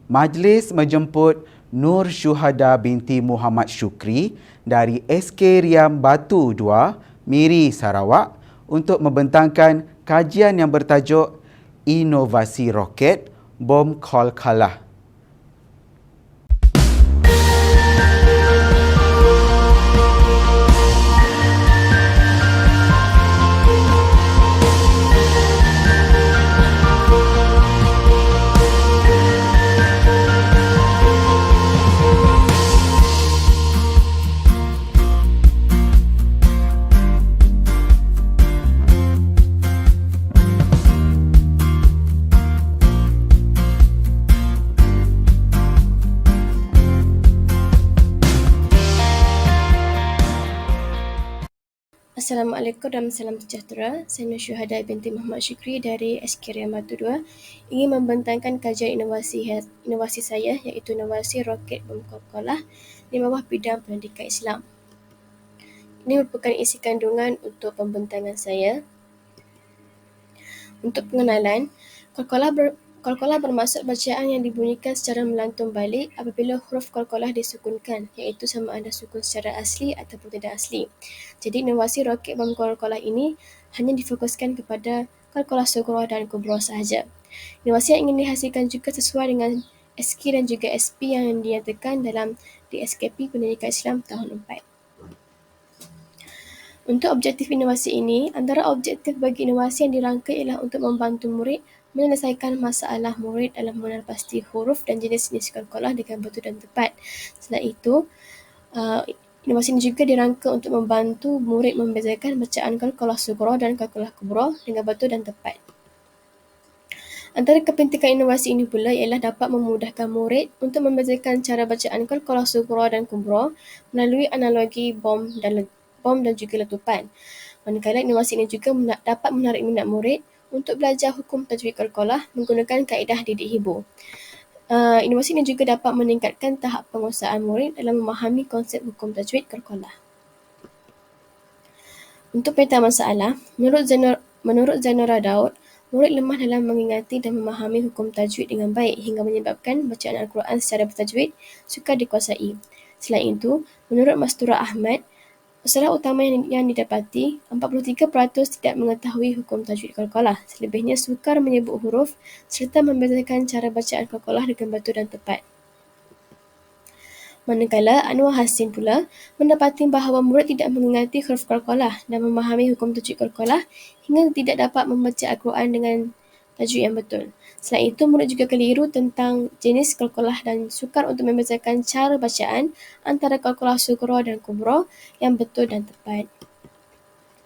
Majlis menjemput Nur Syuhada binti Muhammad Syukri dari SK Riam Batu 2, Miri, Sarawak untuk membentangkan kajian yang bertajuk Inovasi Roket Bom Qalqalah. Assalamualaikum dan salam sejahtera. Saya Nur Syuhada binti Muhammad Syukri dari SK Riam Batu 2 ingin membentangkan kajian inovasi saya iaitu inovasi roket bom Qalqalah di bawah bidang pendidikan Islam. Ini merupakan isi kandungan untuk pembentangan saya. Untuk pengenalan, Qalqalah bermaksud bacaan yang dibunyikan secara melantun balik apabila huruf qalqalah disukunkan, iaitu sama ada sukun secara asli ataupun tidak asli. Jadi inovasi roket bom qalqalah ini hanya difokuskan kepada qalqalah sughra dan kubra sahaja. Inovasi yang ingin dihasilkan juga sesuai dengan SK dan juga SP yang dinyatakan dalam DSKP Pendidikan Islam tahun 4. Untuk objektif inovasi ini, antara objektif bagi inovasi yang dirangka ialah untuk membantu murid menyelesaikan masalah murid dalam mengenal pasti huruf dan jenis-jenis qalqalah dengan betul dan tepat. Selain itu, inovasi ini juga dirangka untuk membantu murid membezakan bacaan qalqalah sughra dan qalqalah kubra dengan betul dan tepat. Antara kepentingan inovasi ini pula ialah dapat memudahkan murid untuk membezakan cara bacaan qalqalah sughra dan kubra melalui analogi bom dan juga letupan. Manakala inovasi ini juga dapat menarik minat murid untuk belajar hukum tajwid qalqalah menggunakan kaedah didik hibur. Inovasi ini juga dapat meningkatkan tahap penguasaan murid dalam memahami konsep hukum tajwid qalqalah. Untuk pemetaan masalah, menurut Zainura Daud, murid lemah dalam mengingati dan memahami hukum tajwid dengan baik hingga menyebabkan bacaan Al-Quran secara bertajwid sukar dikuasai. Selain itu, menurut Mastura Ahmad, masalah utama yang didapati, 43% tidak mengetahui hukum tajwid qalqalah, selebihnya sukar menyebut huruf serta membezakan cara bacaan qalqalah dengan betul dan tepat. Manakala Anwar Hassin pula mendapati bahawa murid tidak mengingati huruf qalqalah dan memahami hukum tajwid qalqalah hingga tidak dapat membaca Al-Quran dengan tajwid yang betul. Selain itu, murid juga keliru tentang jenis qalqalah dan sukar untuk membezakan cara bacaan antara qalqalah sughra dan kubra yang betul dan tepat.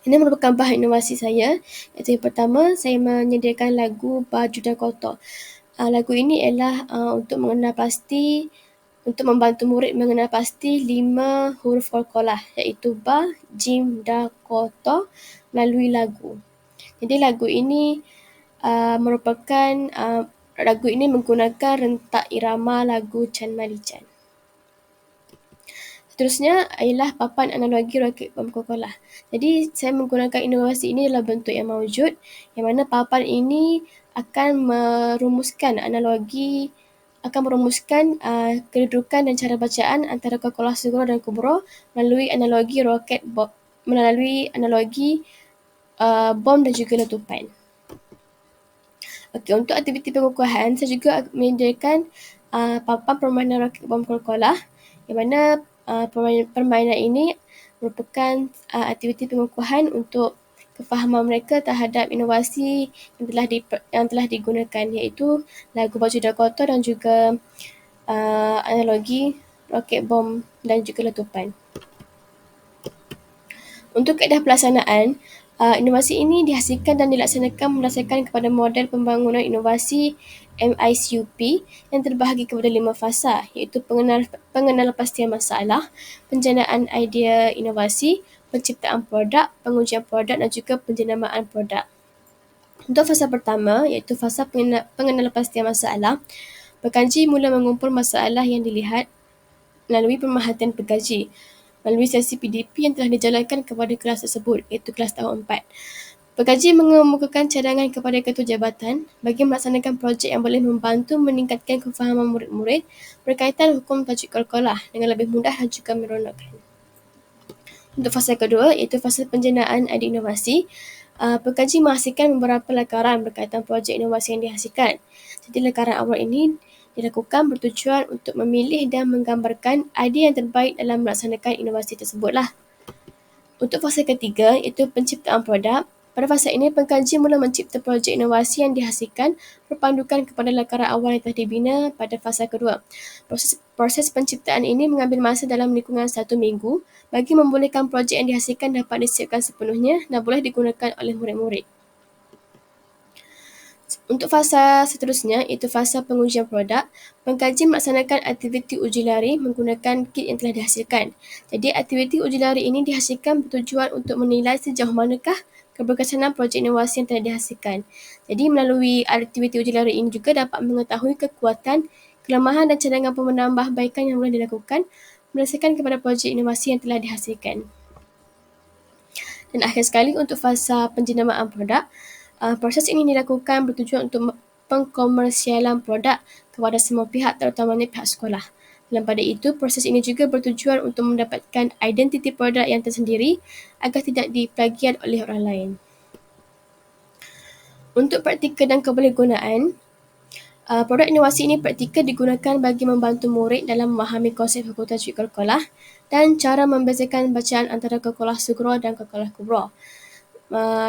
Ini merupakan bahan inovasi saya, iaitu yang pertama, saya menyediakan lagu Baju dan Kotor. Lagu ini ialah untuk membantu murid mengenal pasti 5 huruf qalqalah, iaitu ba, jim, da, koto melalui lagu. Jadi lagu ini menggunakan rentak irama lagu Chan Mali Chan. Seterusnya ialah papan analogi roket bom qalqalah. Jadi saya menggunakan inovasi ini dalam bentuk yang mawujud, yang mana papan ini akan merumuskan kedudukan dan cara bacaan antara qalqalah sughra dan kubra melalui analogi bom dan juga letupan. Okey, untuk aktiviti pengukuhan, saya juga menyediakan papan permainan roket bom qalqalah, yang mana permainan ini merupakan aktiviti pengukuhan untuk kefahaman mereka terhadap inovasi yang telah digunakan, iaitu lagu Baju dan Kotor dan juga analogi roket bom dan juga letupan. Untuk kaedah pelaksanaan, inovasi ini dihasilkan dan dilaksanakan berdasarkan kepada model pembangunan inovasi MICUP yang terbahagi kepada 5 fasa, iaitu pengenalan masalah, penjanaan idea inovasi, penciptaan produk, pengujian produk dan juga penjenamaan produk. Untuk fasa pertama, iaitu fasa pengenalan masalah, pengkaji mula mengumpul masalah yang dilihat melalui pemerhatian pengkaji melalui sesi PDP yang telah dijalankan kepada kelas tersebut, iaitu kelas tahun 4. Pengkaji mengemukakan cadangan kepada ketua jabatan bagi melaksanakan projek yang boleh membantu meningkatkan kefahaman murid-murid berkaitan hukum tajuk kolkolah dengan lebih mudah dan juga meronokkan. Untuk fasa kedua, iaitu fasa penjenaan idea inovasi, pengkaji menghasilkan beberapa lakaran berkaitan projek inovasi yang dihasilkan. Jadi lakaran awal ini dilakukan bertujuan untuk memilih dan menggambarkan idea yang terbaik dalam melaksanakan inovasi tersebutlah. Untuk fasa ketiga, iaitu penciptaan produk. Pada fasa ini, pengkaji mula mencipta projek inovasi yang dihasilkan berpandukan kepada lakaran awal yang telah dibina pada fasa kedua. Proses penciptaan ini mengambil masa dalam lingkungan 1 minggu bagi membolehkan projek yang dihasilkan dapat disiapkan sepenuhnya dan boleh digunakan oleh murid-murid. Untuk fasa seterusnya, iaitu fasa pengujian produk, pengkaji melaksanakan aktiviti uji lari menggunakan kit yang telah dihasilkan. Jadi, aktiviti uji lari ini dihasilkan bertujuan untuk menilai sejauh manakah keberkesanan projek inovasi yang telah dihasilkan. Jadi, melalui aktiviti uji lari ini juga dapat mengetahui kekuatan, kelemahan dan cadangan penambahbaikan yang boleh dilakukan berdasarkan kepada projek inovasi yang telah dihasilkan. Dan akhir sekali, untuk fasa penjenamaan produk, proses ini dilakukan bertujuan untuk pengkomersialan produk kepada semua pihak, terutamanya pihak sekolah. Dan pada itu, proses ini juga bertujuan untuk mendapatkan identiti produk yang tersendiri agar tidak diplagiat oleh orang lain. Untuk praktikal dan kebolehgunaan, produk inovasi ini praktikal digunakan bagi membantu murid dalam memahami konsep hukum tajwid qalqalah dan cara membezakan bacaan antara qalqalah sughra dan qalqalah kubra.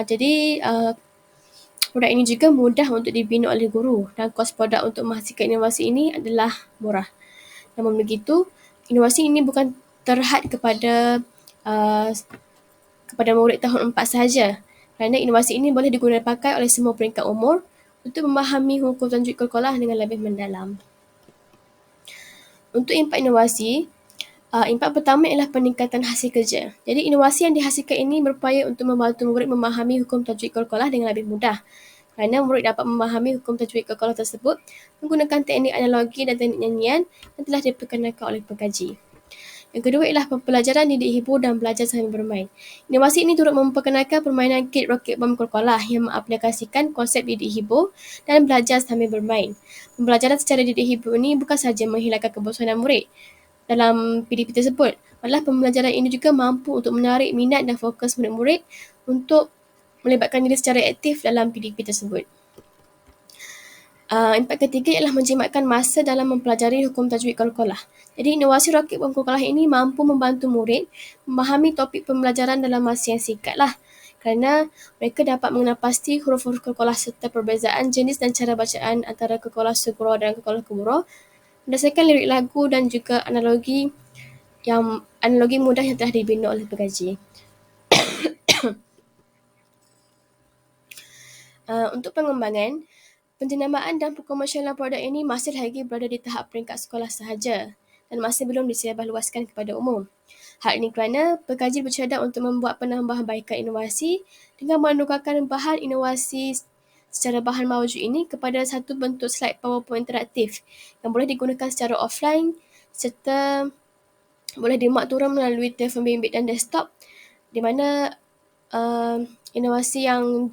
Jadi, produk ini juga mudah untuk dibina oleh guru dan kos produk untuk menghasilkan inovasi ini adalah murah. Namun begitu, inovasi ini bukan terhad kepada murid tahun 4 sahaja, kerana inovasi ini boleh digunakan pakai oleh semua peringkat umur untuk memahami hukum tajwid qalqalah dengan lebih mendalam. Untuk impak inovasi, impak pertama ialah peningkatan hasil kerja. Jadi inovasi yang dihasilkan ini berupaya untuk membantu murid memahami hukum tajwid qalqalah dengan lebih mudah, kerana murid dapat memahami hukum tajwid qalqalah tersebut menggunakan teknik analogi dan teknik nyanyian yang telah diperkenalkan oleh pengkaji. Yang kedua ialah pembelajaran didik hibur dan belajar sambil bermain. Inovasi ini turut memperkenalkan permainan kit roket bom qalqalah yang mengaplikasikan konsep didik hibur dan belajar sambil bermain. Pembelajaran secara didik hibur ini bukan sahaja menghilangkan kebosanan murid dalam PDP tersebut, malah pembelajaran ini juga mampu untuk menarik minat dan fokus murid-murid untuk melibatkan diri secara aktif dalam PDP tersebut. Impak ketiga ialah menjimatkan masa dalam mempelajari hukum tajwid qalqalah. Jadi inovasi roket bom qalqalah ini mampu membantu murid memahami topik pembelajaran dalam masa yang singkatlah, kerana mereka dapat mengenal pasti huruf-huruf qalqalah serta perbezaan jenis dan cara bacaan antara qalqalah sughra dan qalqalah kubra berdasarkan lirik lagu dan juga analogi mudah yang telah dibina oleh pengkaji. Untuk pengembangan, penjenamaan dan perkomersialan produk ini masih lagi berada di tahap peringkat sekolah sahaja dan masih belum disebarluaskan kepada umum. Hal ini kerana pengkaji bercadang untuk membuat penambahbaikan inovasi dengan menukarkan bahan inovasi secara bahan mawjud ini kepada satu bentuk slide PowerPoint interaktif yang boleh digunakan secara offline serta boleh dimuat turun melalui telefon bimbit dan desktop, di mana inovasi yang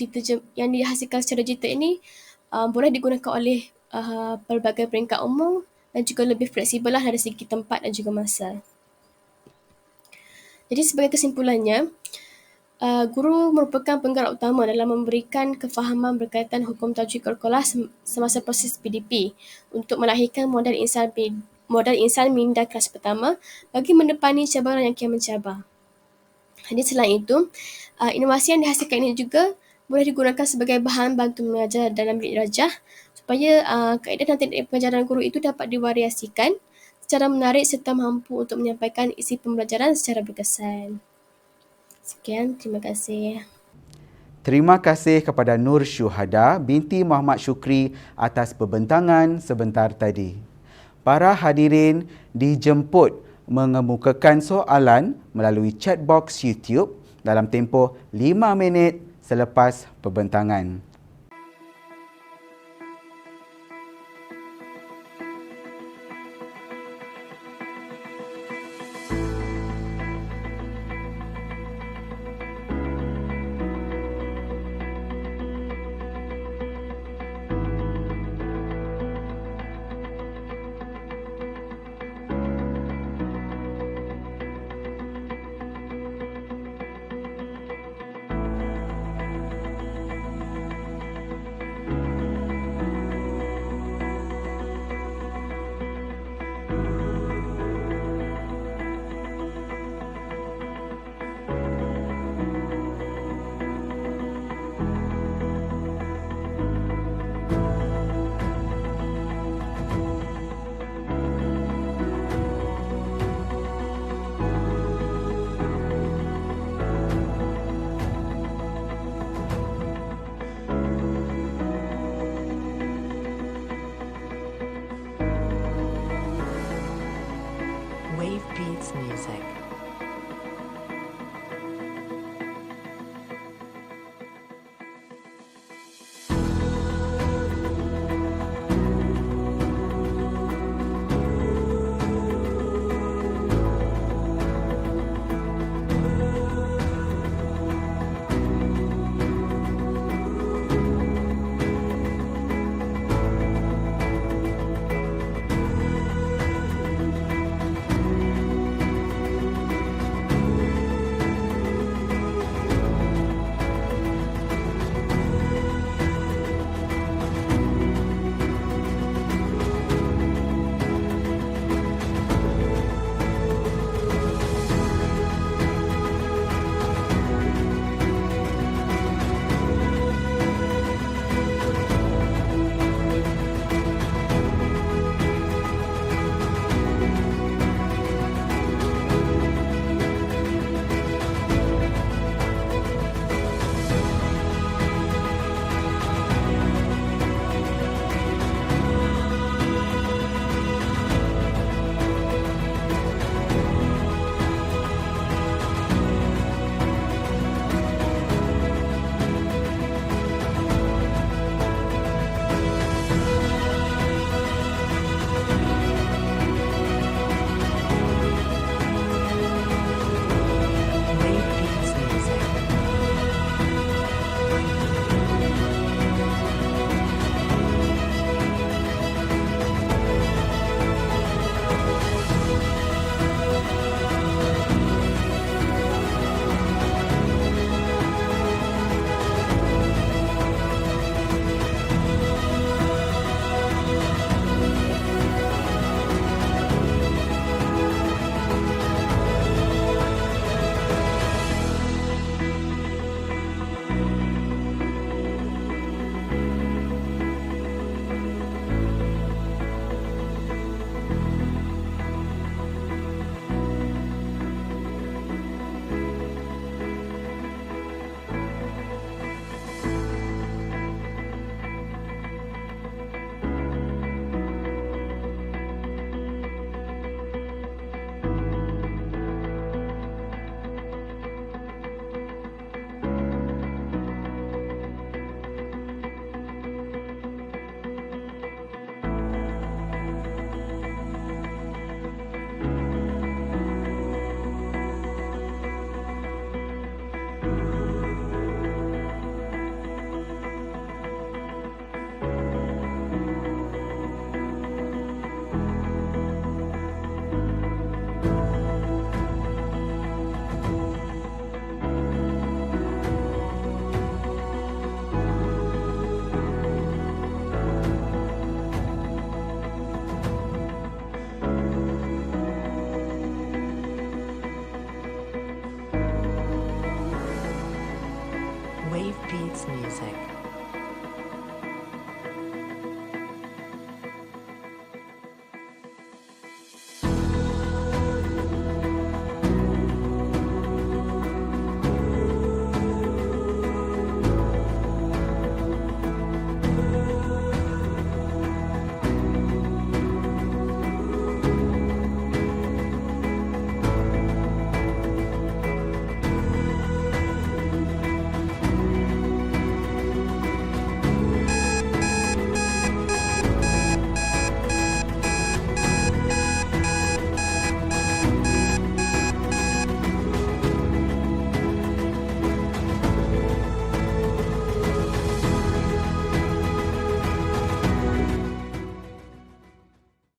dihasilkan secara digital ini boleh digunakan oleh pelbagai peringkat umur dan juga lebih fleksibel lah dari segi tempat dan juga masa. Jadi sebagai kesimpulannya, guru merupakan penggerak utama dalam memberikan kefahaman berkaitan hukum tajwid qalqalah semasa proses PDP untuk melahirkan modal insan minda kelas pertama bagi menepani cabaran yang kian mencabar. Jadi selain itu, inovasi yang dihasilkan ini juga boleh digunakan sebagai bahan bantu mengajar dalam bilik darjah supaya kaedah dan teknik pengajaran guru itu dapat divariasikan secara menarik serta mampu untuk menyampaikan isi pembelajaran secara berkesan. Sekian, terima kasih. Terima kasih kepada Nur Syuhada binti Muhammad Syukri atas perbentangan sebentar tadi. Para hadirin dijemput mengemukakan soalan melalui chat box YouTube dalam tempoh 5 minit selepas perbentangan. Wave Beats Music.